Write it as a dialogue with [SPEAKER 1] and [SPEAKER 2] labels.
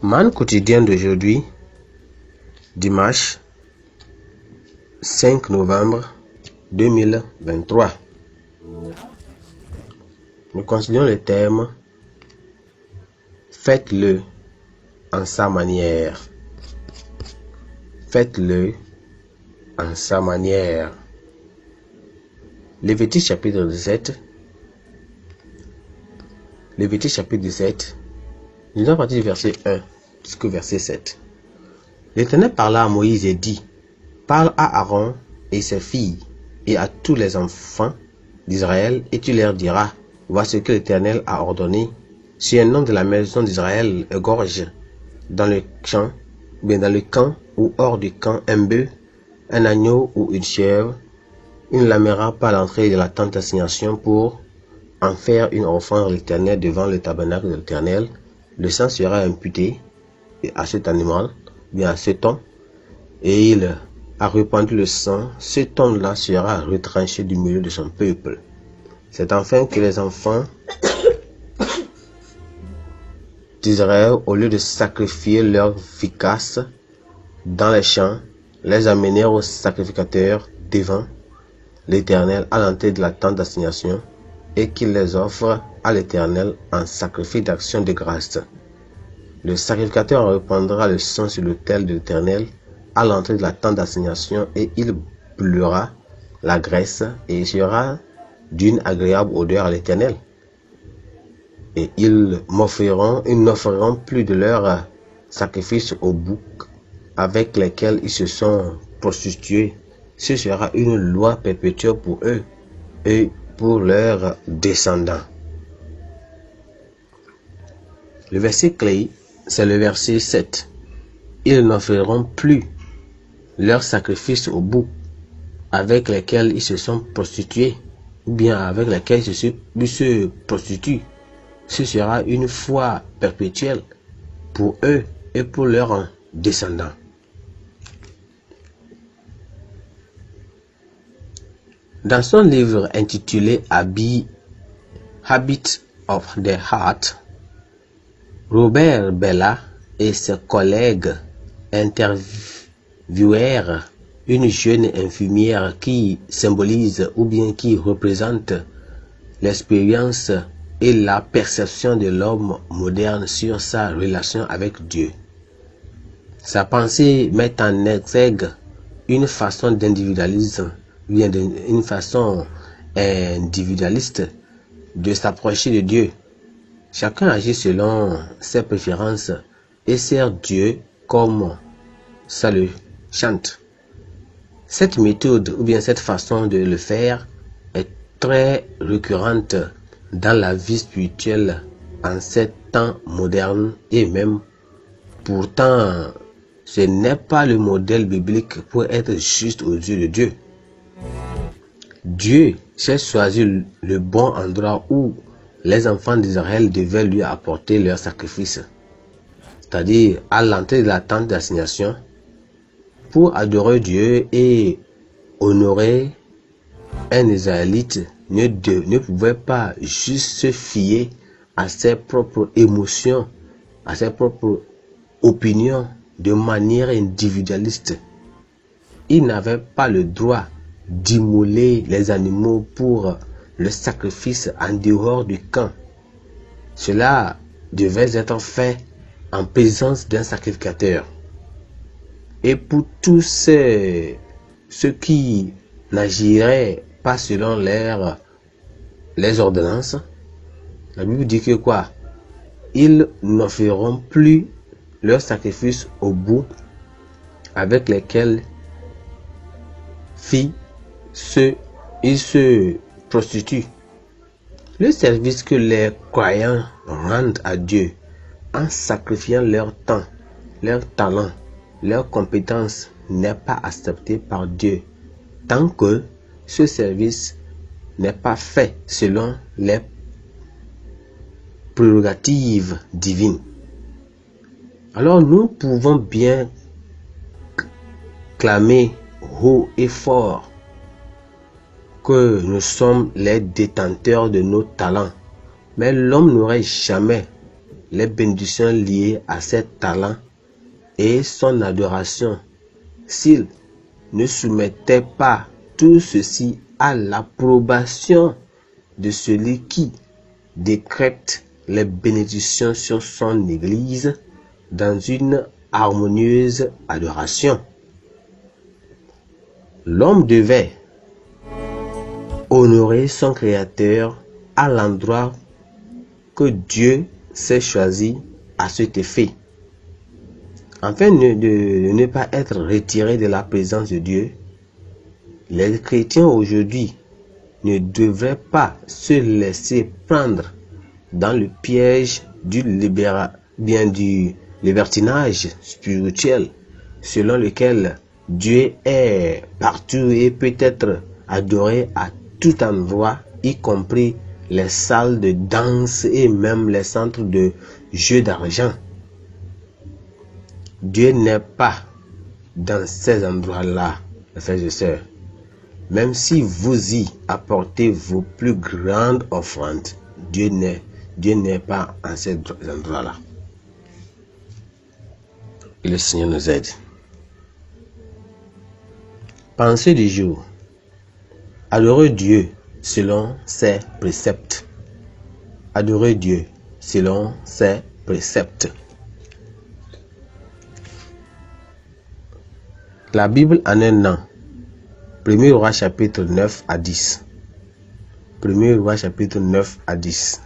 [SPEAKER 1] Man quotidien d'aujourd'hui, dimanche 5 novembre 2023. Nous considérons le thème « Faites-le en sa manière ». Faites-le en sa manière. Lévitique chapitre 17. Lévitique chapitre 17. Nous allons partir du verset 1 jusqu'au verset 7. L'Éternel parla à Moïse et dit: Parle à Aaron et ses filles et à tous les enfants d'Israël, et tu leur diras: Voici ce que l'Éternel a ordonné. Si un homme de la maison d'Israël égorge dans le champ, bien dans le camp ou hors du camp, un bœuf, un agneau ou une chèvre, il ne l'amènera pas à l'entrée de la tente d'assignation pour en faire une offrande à l'Éternel devant le tabernacle de l'Éternel. Le sang sera imputé à cet animal, bien à cet homme, et il a répandu le sang. Cet homme-là sera retranché du milieu de son peuple. C'est enfin que les enfants d'Israël, au lieu de sacrifier leurs ficasses dans les champs, les amenèrent au sacrificateur devant l'Éternel à l'entrée de la tente d'assignation, et qu'il les offre à l'Éternel en sacrifice d'action de grâce. Le sacrificateur répandra le sang sur l'autel de l'Éternel à l'entrée de la tente d'assignation, et il brûlera la graisse, et il sera d'une agréable odeur à l'Éternel. Et ils n'offriront plus de leurs sacrifices aux boucs avec lesquels ils se sont prostitués. Ce sera une loi perpétuelle pour eux et pour leurs descendants. Le verset clé, c'est le verset 7. Ils n'offriront plus leurs sacrifices aux boucs avec lesquels ils se sont prostitués, ou bien avec lesquels ils se prostituent. Ce sera une foi perpétuelle pour eux et pour leurs descendants. Dans son livre intitulé Habits of the Heart, Robert Bellah et ses collègues interviewèrent une jeune infirmière qui symbolise ou bien qui représente l'expérience et la perception de l'homme moderne sur sa relation avec Dieu. Sa pensée met en exergue une façon d'individualisme, bien une façon individualiste de s'approcher de Dieu. Chacun agit selon ses préférences et sert Dieu comme ça le chante. Cette méthode ou bien cette façon de le faire est très récurrente dans la vie spirituelle en ces temps modernes, et même pourtant ce n'est pas le modèle biblique pour être juste aux yeux de Dieu. Dieu s'est choisi le bon endroit où les enfants d'Israël devaient lui apporter leur sacrifice, c'est-à-dire à l'entrée de la tente d'assignation, pour adorer Dieu et honorer un Israélite. Ne pouvait pas juste se fier à ses propres émotions, à ses propres opinions de manière individualiste. Il n'avait pas le droit d'immoler les animaux pour le sacrifice en dehors du camp. Cela devait être fait en présence d'un sacrificateur. Et pour tous ceux qui n'agiraient pas selon les ordonnances, la Bible dit que quoi? Ils n'offriront plus leurs sacrifices aux boucs avec lesquels ils se prostituent. Le service que les croyants rendent à Dieu en sacrifiant leur temps, leur talent, leurs compétences n'est pas accepté par Dieu tant que ce service n'est pas fait selon les prérogatives divines. Alors nous pouvons bien clamer haut et fort que nous sommes les détenteurs de nos talents, mais l'homme n'aurait jamais les bénédictions liées à ses talents et son adoration, s'il ne soumettait pas tout ceci à l'approbation de celui qui décrète les bénédictions sur son Église dans une harmonieuse adoration. L'homme devait honorer son Créateur à l'endroit que Dieu s'est choisi à cet effet. Afin de ne pas être retiré de la présence de Dieu, les chrétiens aujourd'hui ne devraient pas se laisser prendre dans le piège du libertinage spirituel, selon lequel Dieu est partout et peut être adoré à tout endroit, y compris les salles de danse et même les centres de jeux d'argent. Dieu n'est pas dans ces endroits-là, frères et sœurs. Même si vous y apportez vos plus grandes offrandes, Dieu n'est pas en ces endroits-là. Et le Seigneur nous aide. Pensée du jour. Adorer Dieu selon ses préceptes. Adorer Dieu selon ses préceptes. La Bible en un an. 1er Roi chapitre 9 à 10. 1er Roi chapitre 9 à 10.